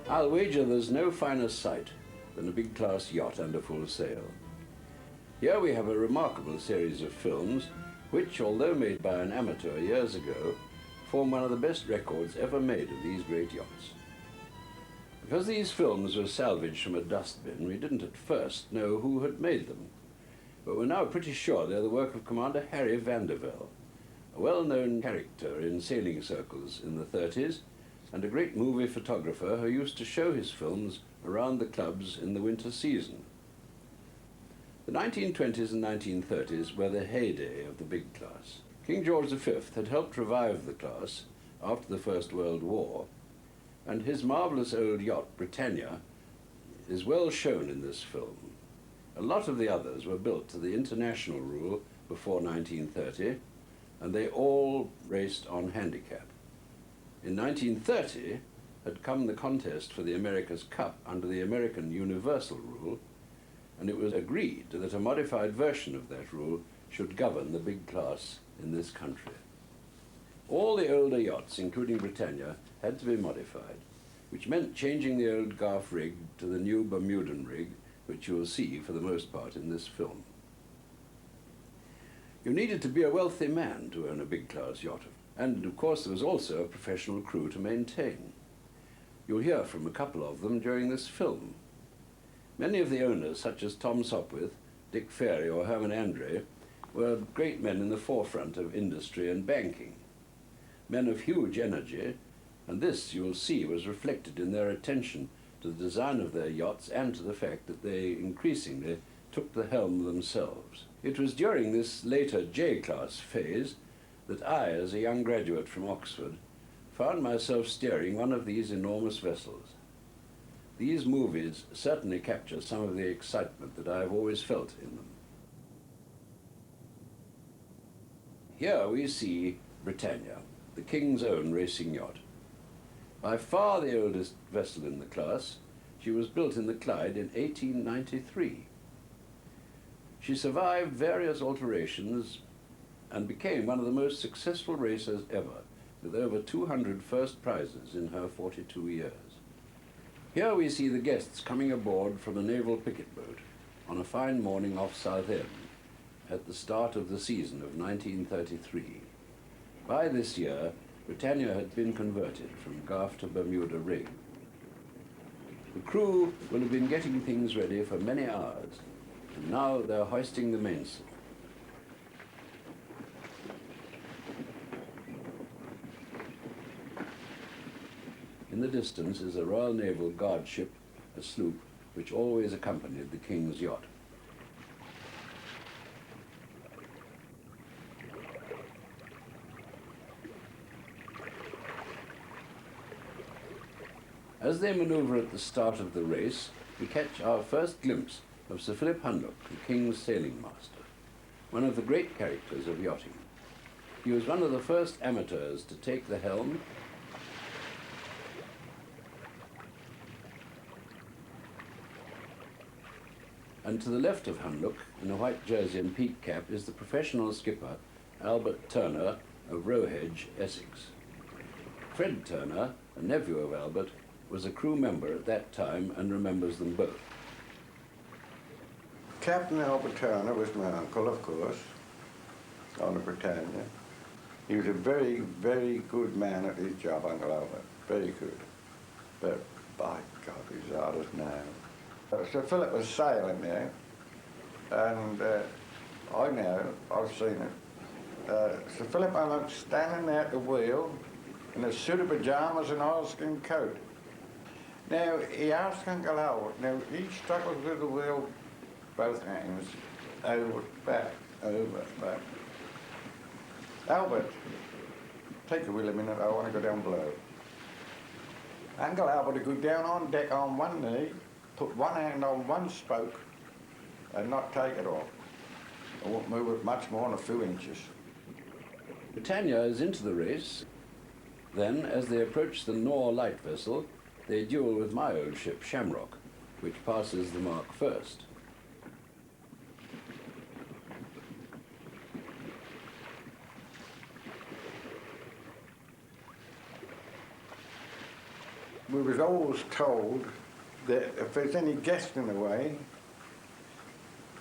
I'll wager there's no finer sight than a big-class yacht under full sail. Here we have a remarkable series of films which, although made by an amateur years ago, form one of the best records ever made of these great yachts. Because these films were salvaged from a dustbin, we didn't at first know who had made them, but we're now pretty sure they're the work of Commander Harry Vandervelde, a well-known character in sailing circles in the 30s, and a great movie photographer who used to show his films around the clubs in the winter season. The 1920s and 1930s were the heyday of the big class. King George V had helped revive the class after the First World War, and his marvelous old yacht, Britannia, is well shown in this film. A lot of the others were built to the international rule before 1930, and they all raced on handicap. In 1930 had come the contest for the America's Cup under the American Universal Rule, and it was agreed that a modified version of that rule should govern the big class in this country. All the older yachts, including Britannia, had to be modified, which meant changing the old gaff rig to the new Bermudan rig, which you will see for the most part in this film. You needed to be a wealthy man to own a big class yacht, and of course there was also a professional crew to maintain. You'll hear from a couple of them during this film. Many of the owners, such as Tom Sopwith, Dick Ferry or Herman Andre, were great men in the forefront of industry and banking. Men of huge energy, and this, you will see, was reflected in their attention to the design of their yachts and to the fact that they increasingly took the helm themselves. It was during this later J-class phase that I, as a young graduate from Oxford, found myself steering one of these enormous vessels. These movies certainly capture some of the excitement that I have always felt in them. Here we see Britannia, the King's own racing yacht. By far the oldest vessel in the class, she was built in the Clyde in 1893. She survived various alterations and became one of the most successful racers ever, with over 200 first prizes in her 42 years. Here we see the guests coming aboard from a naval picket boat on a fine morning off Southend at the start of the season of 1933. By this year, Britannia had been converted from gaff to Bermuda rig. The crew will have been getting things ready for many hours, and now they're hoisting the mainsail. In the distance is a Royal Naval Guard ship, a sloop, which always accompanied the King's yacht. As they maneuver at the start of the race, we catch our first glimpse of Sir Philip Hunlock, the King's sailing master, one of the great characters of yachting. He was one of the first amateurs to take the helm, and to the left of Hunlock, in a white jersey and peak cap, is the professional skipper, Albert Turner of Rowhedge, Essex. Fred Turner, a nephew of Albert, was a crew member at that time and remembers them both. Captain Albert Turner was my uncle, of course, on the Britannia. He was a very, very good man at his job, Uncle Albert. Very good. But, by God, he's hard as nails. Sir Philip was sailing there, and I know, I've seen it. Sir Philip Hunlock standing there at the wheel in a suit of pajamas and oilskin coat. Now, he asked Uncle Albert, now he struggled with the wheel, both hands, over, back, back. Albert, take the wheel a minute, I want to go down below. Uncle Albert would go down on deck on one knee, put one hand on one spoke, and not take it off. I won't move it much more than a few inches. Britannia is into the race. Then, as they approach the Nore light vessel, they duel with my old ship, Shamrock, which passes the mark first. we was always told that if there's any guests in the way,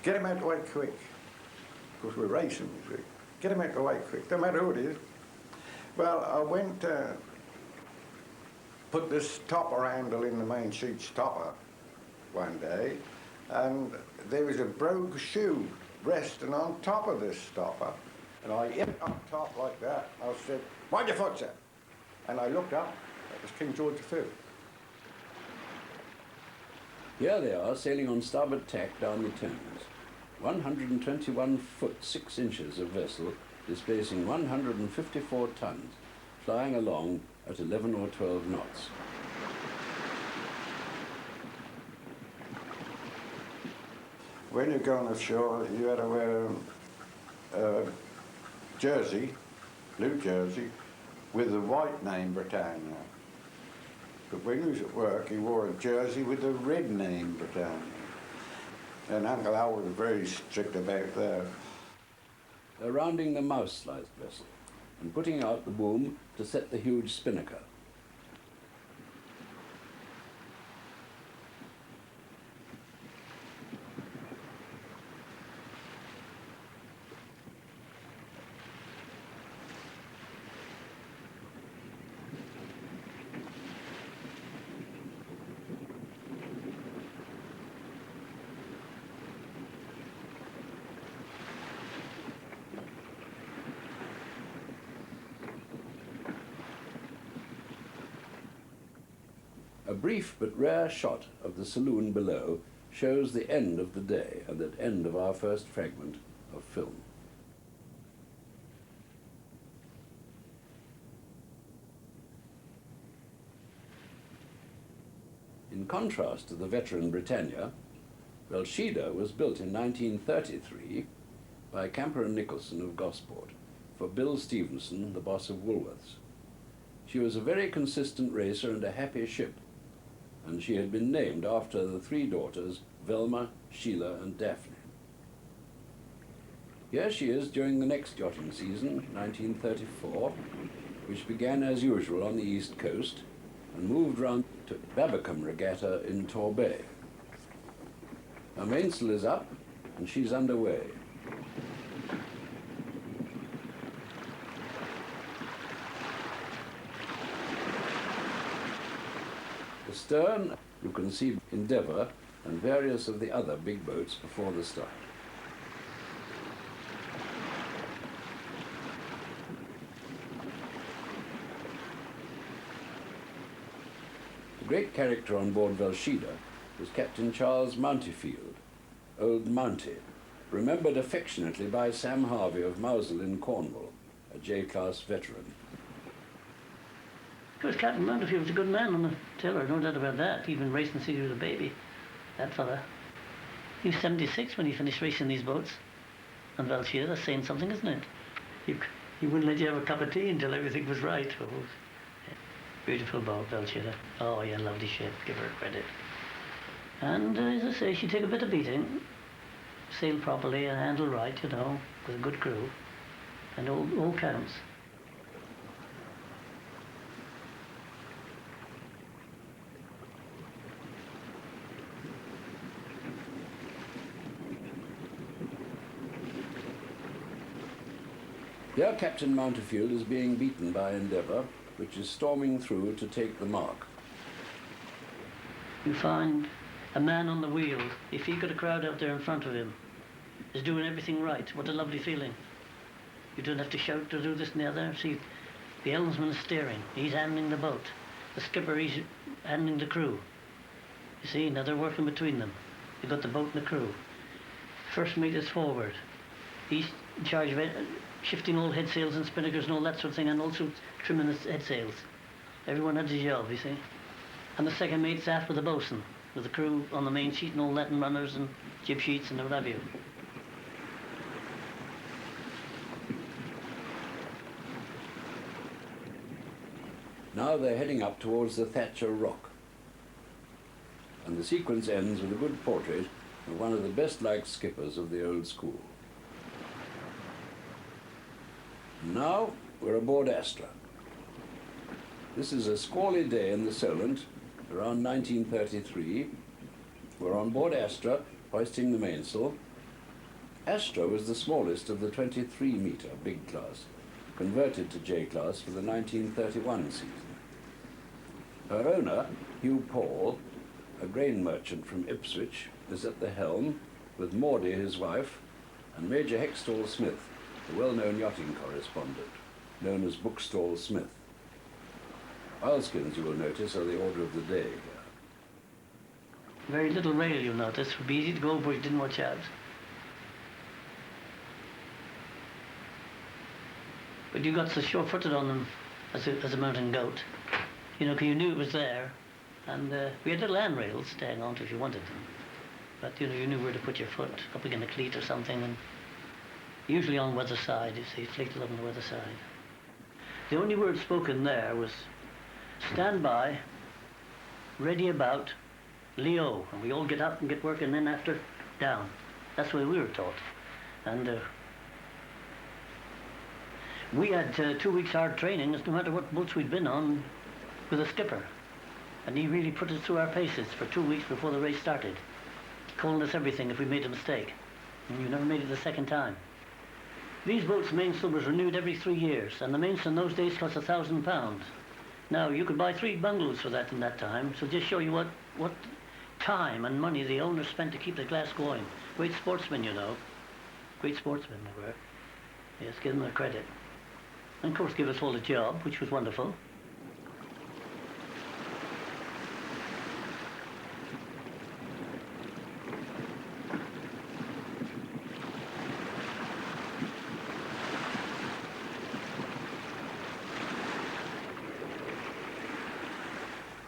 get them out the way quick. Because we're racing, you see. Get them out the way quick, no matter who it is. Well, I went put this topper handle in the main sheet stopper one day, and there was a brogue shoe resting on top of this stopper. And I hit it up top like that. I said, "Mind your foot, sir." And I looked up. It was King George V. Here they are, sailing on starboard tack down the Thames. 121 foot 6 inches of vessel, displacing 154 tons, flying along at 11 or 12 knots. When you're going ashore, you had to wear a jersey, blue jersey, with the white name Britannia. But when he was at work, he wore a jersey with the red name Britannia. And Uncle Al was very strict about that. They're rounding the mouse-sliced vessel and putting out the boom to set the huge spinnaker. A brief but rare shot of the saloon below shows the end of the day and the end of our first fragment of film. In contrast to the veteran Britannia, Velsheda was built in 1933 by Camper and Nicholson of Gosport for Bill Stevenson, the boss of Woolworths. She was a very consistent racer and a happy ship, and she had been named after the 3 daughters, Velma, Sheila, and Daphne. Here she is during the next yachting season, 1934, which began as usual on the east coast and moved round to Babbacombe Regatta in Torbay. Her mainsail is up and she's underway. Astern, you can see Endeavour and various of the other big boats before the start. The great character on board Velsheda was Captain Charles Mountyfield, Old Mounty, remembered affectionately by Sam Harvey of Mousel in Cornwall, a J-class veteran. Of course, Captain Mountyfield was a good man on the tiller, no doubt about that. Even racing City with a baby, that fella. He was 76 when he finished racing these boats. And Velsheda, that's saying something, isn't it? He wouldn't let you have a cup of tea until everything was right. Oh, yeah. Beautiful boat, Velsheda. Oh, yeah, lovely ship, give her credit. And as I say, she took a bit of beating. Sailed properly and handled right, you know, with a good crew. And all counts. Here Captain Mountyfield is being beaten by Endeavour, which is storming through to take the mark. You find a man on the wheel, if he got a crowd out there in front of him, is doing everything right. What a lovely feeling. You don't have to shout to do this and the other. See, the helmsman is steering. He's handling the boat. The skipper, he's handling the crew. You see, now they're working between them. You've got the boat and the crew. First mate is forward. He's in charge of shifting all head sails and spinnakers and all that sort of thing, and also trimming the head sails. Everyone has his job, you see. And the second mate's aft with the bosun, with the crew on the main sheet and all that, and runners and jib sheets and what have you. Now they're heading up towards the Thatcher Rock. And the sequence ends with a good portrait of one of the best-liked skippers of the old school. Now we're aboard Astra. This is a squally day in the Solent, around 1933, were on board Astra, hoisting the mainsail. Astra was the smallest of the 23-metre big class, converted to J-class for the 1931 season. Her owner, Hugh Paul, a grain merchant from Ipswich, is at the helm, with Maudie, his wife, and Major Hextall Smith, the well-known yachting correspondent, known as Bookstall Smith. Oilskins, you will notice, are the order of the day here. Very little rail, you'll notice. It would be easy to go over if you didn't watch out. But you got so sure-footed on them as a mountain goat. You know, because you knew it was there. And we had little handrails staying on to if you wanted them. But, you know, you knew where to put your foot, up against a cleat or something. And usually on the weather side, you see, fleeted up on the weather side. The only word spoken there was, stand by, ready about, Leo. And we all get up and get working, then after, down. That's the way we were taught. And we had 2 weeks hard training, no matter what boats we'd been on, with a skipper. And he really put us through our paces for 2 weeks before the race started. Calling us everything if we made a mistake. And you never made it the second time. These boats' mainsail was renewed every 3 years, and the mainsail in those days cost £1,000. Now, you could buy 3 bungalows for that in that time, so just show you what time and money the owners spent to keep the class going. Great sportsmen, you know. Great sportsmen they were. Yes, give them their credit. And of course give us all a job, which was wonderful.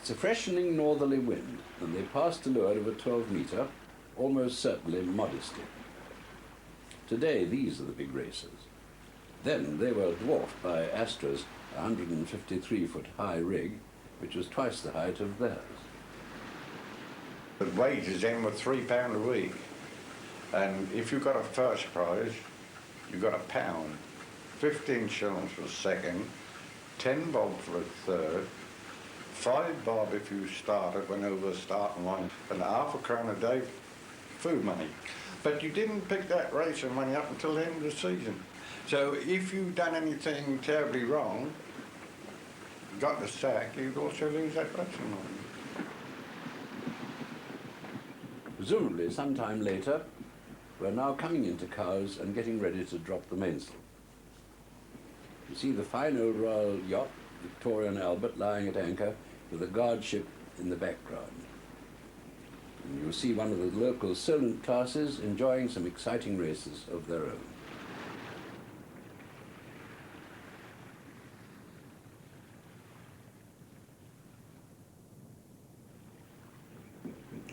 It's a freshening northerly wind, and they passed to leeward of a 12-metre, almost certainly Modesty. Today, these are the big racers. Then they were dwarfed by Astra's 153-foot high rig, which was twice the height of theirs. The wages then were £3 a week, and if you got a first prize, you got £1, 15 shillings for the second, 10 bob for the third, 5 bob if you started, went over the starting line, and £0.50 a day food money. But you didn't pick that racing money up until the end of the season. So if you'd done anything terribly wrong, got the sack, you'd also lose that racing money. Presumably, sometime later, we're now coming into Cowes and getting ready to drop the mainsail. You see the fine old Royal yacht, Victoria and Albert, lying at anchor with a guard ship in the background. And you'll see one of the local Solent classes enjoying some exciting races of their own.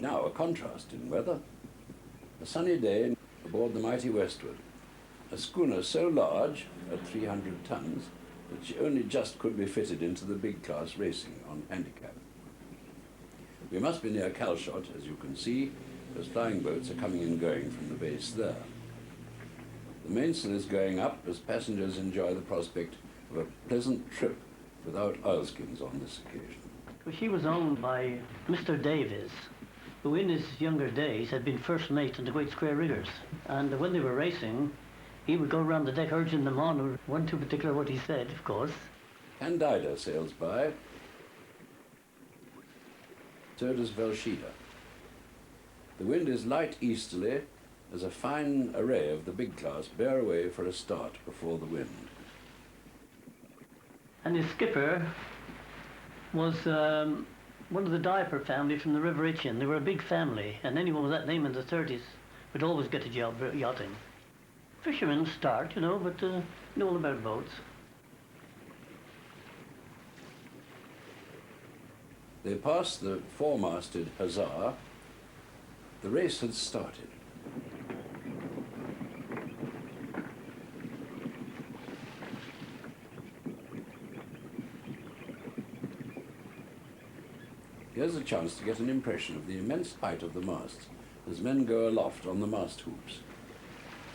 Now, a contrast in weather. A sunny day aboard the mighty Westward. A schooner so large, at 300 tons, that she only just could be fitted into the big class racing on handicap. We must be near Calshot, as you can see, as flying boats are coming and going from the base there. The mainsail is going up as passengers enjoy the prospect of a pleasant trip without oilskins on this occasion. She was owned by Mr. Davies, who in his younger days had been first mate in the Great Square Riggers. And when they were racing, he would go around the deck urging them on. Wasn't too particular what he said, of course. Candida sails by. So does Velshida. The wind is light easterly as a fine array of the big class bear away for a start before the wind. And his skipper was one of the Diaper family from the River Itchen. They were a big family, and anyone with that name in the 30s would always get a job yachting. Fishermen start, you know, but know all about boats. They passed the four-masted Hussar. The race had started. Here's a chance to get an impression of the immense height of the masts as men go aloft on the mast hoops.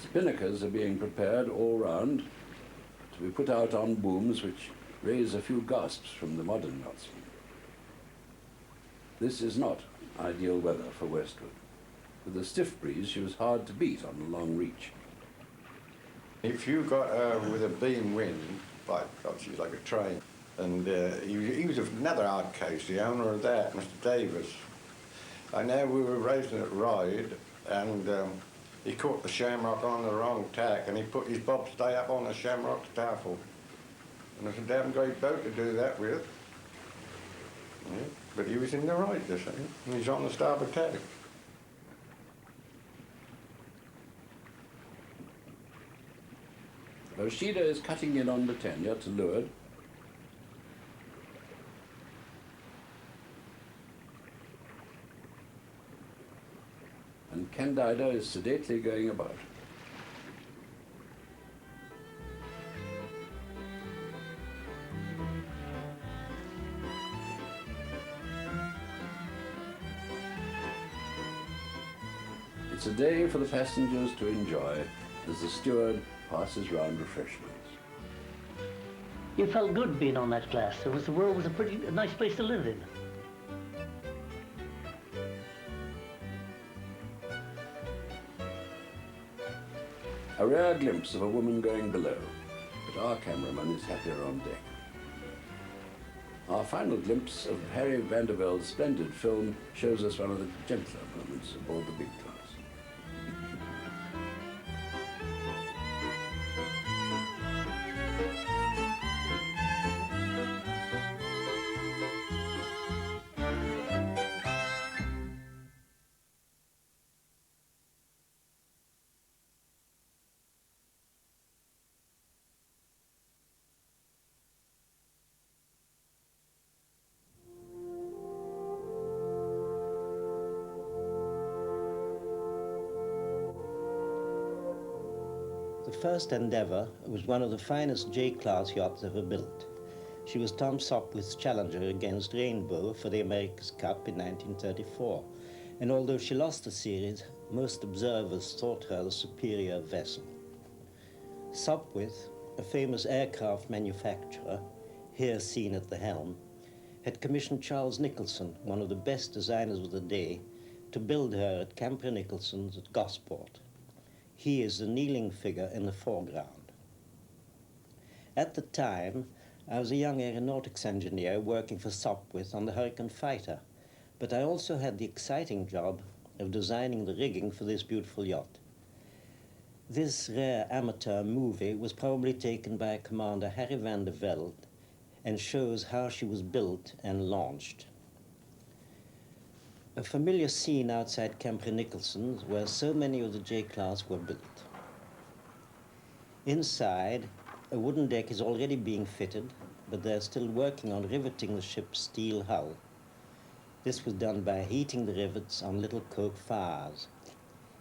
Spinnakers are being prepared all round to be put out on booms which raise a few gasps from the modern yachtsmen. This is not ideal weather for Westwood. With a stiff breeze, she was hard to beat on a long reach. If you got her with a beam wind, like obviously like a train, and he was another hard case, the owner of that, Mr. Davis. I know we were racing at Ryde, and he caught the shamrock on the wrong tack, and he put his bobstay up on the shamrock's taffel. And it's a damn great boat to do that with. Yeah, but he was in the right this thing, and he's on the starboard tack. Oshida is cutting in on Britannia to leeward. And Candida is sedately going about. It's a day for the passengers to enjoy as the steward passes round refreshments. You felt good being on that class. The world was a nice place to live in. A rare glimpse of a woman going below, but our cameraman is happier on deck. Our final glimpse of Harry Vandervelde's splendid film shows us one of the gentler moments aboard the big class. The first Endeavour was one of the finest J-class yachts ever built. She was Tom Sopwith's challenger against Rainbow for the America's Cup in 1934, and although she lost the series, most observers thought her the superior vessel. Sopwith, a famous aircraft manufacturer, here seen at the helm, had commissioned Charles Nicholson, one of the best designers of the day, to build her at Camper Nicholson's at Gosport. He is the kneeling figure in the foreground. At the time, I was a young aeronautics engineer working for Sopwith on the Hurricane Fighter, but I also had the exciting job of designing the rigging for this beautiful yacht. This rare amateur movie was probably taken by Commander Harry Vandervelde and shows how she was built and launched. A familiar scene outside Camper Nicholson's where so many of the J-class were built. Inside, a wooden deck is already being fitted, but they're still working on riveting the ship's steel hull. This was done by heating the rivets on little coke fires.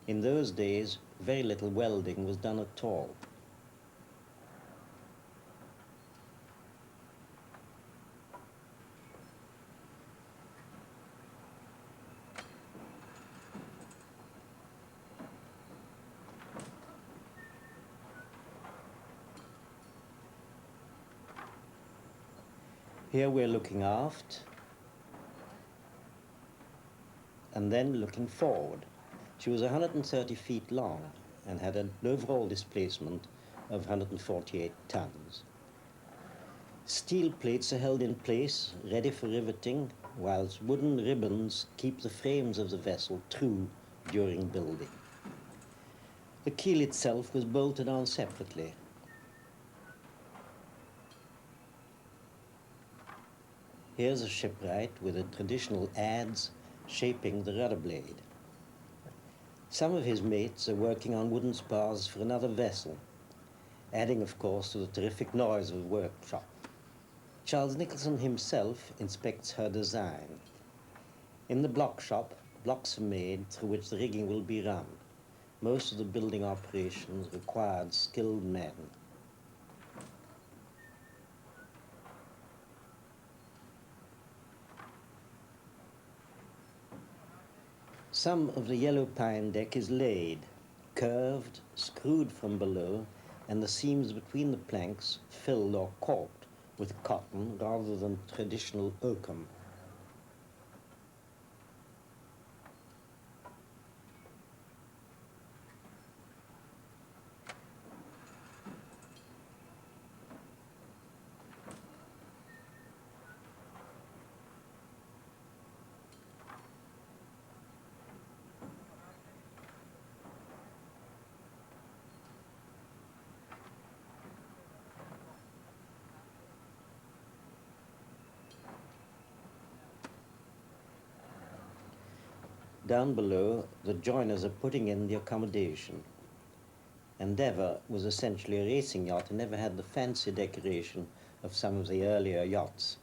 In those days, very little welding was done at all. Here we're looking aft, and then looking forward. She was 130 feet long and had an overall displacement of 148 tons. Steel plates are held in place, ready for riveting, whilst wooden ribbons keep the frames of the vessel true during building. The keel itself was bolted on separately. Here's a shipwright with a traditional adze shaping the rudder blade. Some of his mates are working on wooden spars for another vessel, adding, of course, to the terrific noise of the workshop. Charles Nicholson himself inspects her design. In the block shop, blocks are made through which the rigging will be run. Most of the building operations required skilled men. Some of the yellow pine deck is laid, curved, screwed from below, and the seams between the planks filled or caulked with cotton rather than traditional oakum. Down below, the joiners are putting in the accommodation. Endeavour was essentially a racing yacht and never had the fancy decoration of some of the earlier yachts.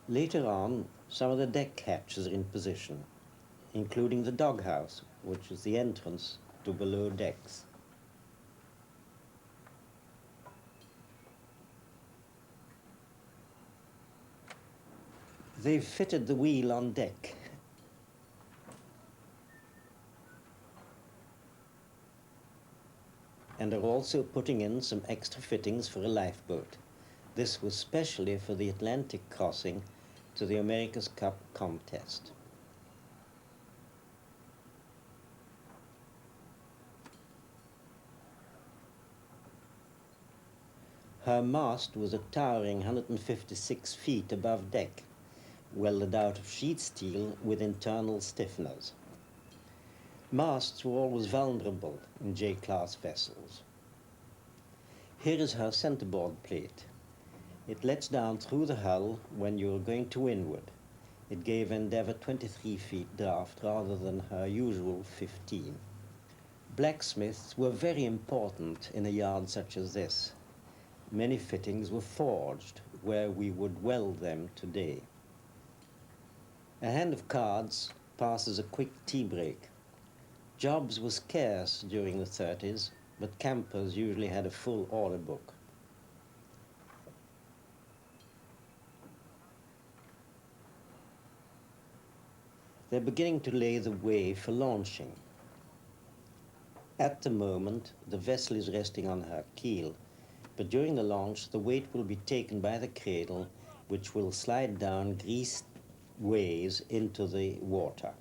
Later on, some of the deck hatches are in position, including the doghouse, which is the entrance to below decks. They've fitted the wheel on deck. And are also putting in some extra fittings for a lifeboat. This was specially for the Atlantic crossing to the America's Cup contest. Her mast was a towering 156 feet above deck, welded out of sheet steel with internal stiffeners. Masts were always vulnerable in J-class vessels. Here is her centerboard plate. It lets down through the hull when you are going to windward. It gave Endeavour 23 feet draft rather than her usual 15. Blacksmiths were very important in a yard such as this. Many fittings were forged where we would weld them today. A hand of cards passes a quick tea break. Jobs were scarce during the 30s, but campers usually had a full order book. They're beginning to lay the way for launching. At the moment, the vessel is resting on her keel, but during the launch, the weight will be taken by the cradle, which will slide down greased ways into the water.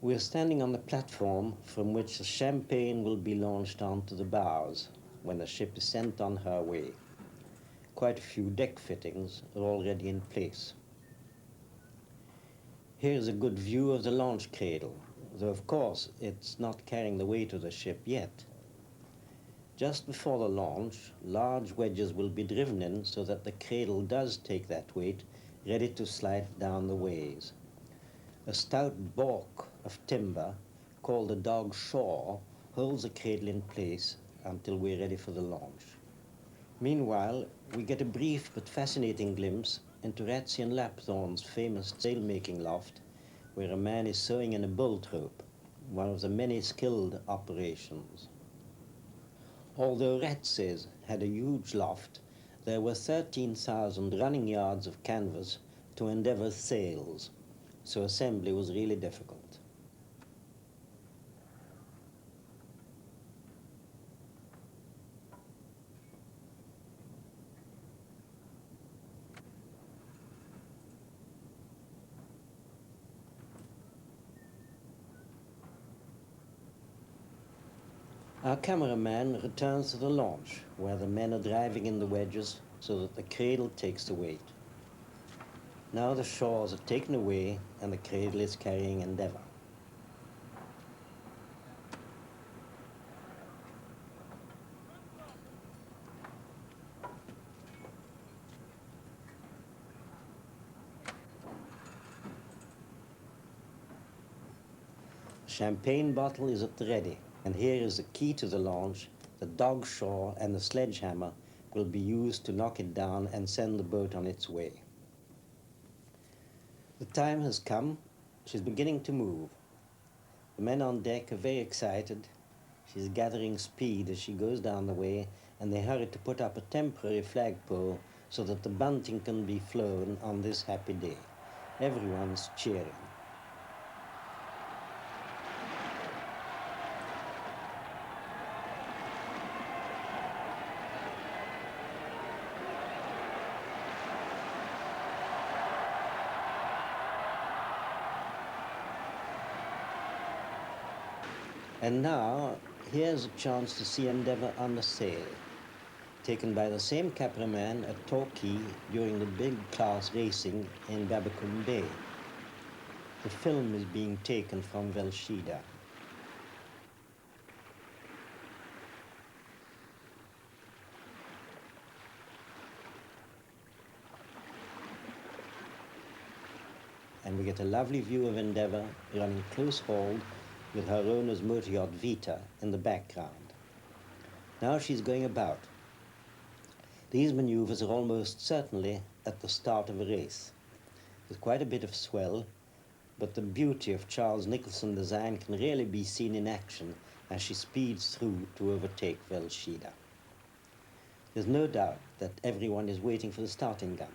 We are standing on the platform from which the champagne will be launched onto the bows when the ship is sent on her way. Quite a few deck fittings are already in place. Here is a good view of the launch cradle, though of course it's not carrying the weight of the ship yet. Just before the launch, large wedges will be driven in so that the cradle does take that weight, ready to slide down the ways. A stout balk of timber, called a dog shore, holds the cradle in place until we're ready for the launch. Meanwhile, we get a brief but fascinating glimpse into Ratzian Lapthorne's famous sail-making loft, where a man is sewing in a bolt rope, one of the many skilled operations. Although Ratzes had a huge loft, there were 13,000 running yards of canvas to Endeavour's sails, so assembly was really difficult. Our cameraman returns to the launch, where the men are driving in the wedges so that the cradle takes the weight. Now the shores are taken away and the cradle is carrying Endeavour. The champagne bottle is at the ready, and here is the key to the launch. The dog shore and the sledgehammer will be used to knock it down and send the boat on its way. The time has come. She's beginning to move. The men on deck are very excited. She's gathering speed as she goes down the way, and they hurry to put up a temporary flagpole so that the bunting can be flown on this happy day. Everyone's cheering. And now, here's a chance to see Endeavour under sail, taken by the same cameraman at Torquay during the big class racing in Babbacombe Bay. The film is being taken from Velshida. And we get a lovely view of Endeavour running close hauled with her owner's motor yacht Vita in the background. Now she's going about. These maneuvers are almost certainly at the start of a race. There's quite a bit of swell, but the beauty of Charles Nicholson's design can really be seen in action as she speeds through to overtake Velshida. There's no doubt that everyone is waiting for the starting gun.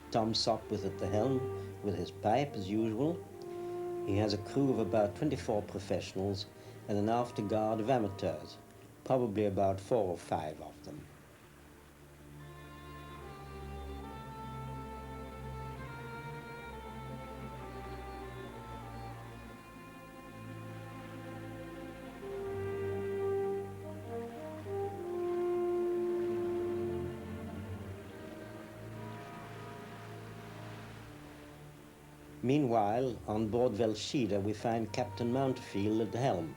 Tom Sopwith at the helm with his pipe as usual. He has a crew of about 24 professionals and an after guard of amateurs, probably about 4 or 5 of them. Meanwhile, on board Velshida, we find Captain Mountfield at the helm,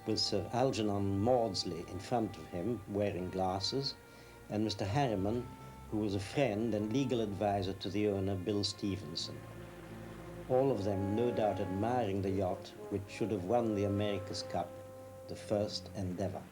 with Sir Algernon Maudsley in front of him, wearing glasses, and Mr. Harriman, who was a friend and legal advisor to the owner, Bill Stevenson. All of them no doubt admiring the yacht which should have won the America's Cup, the first Endeavour.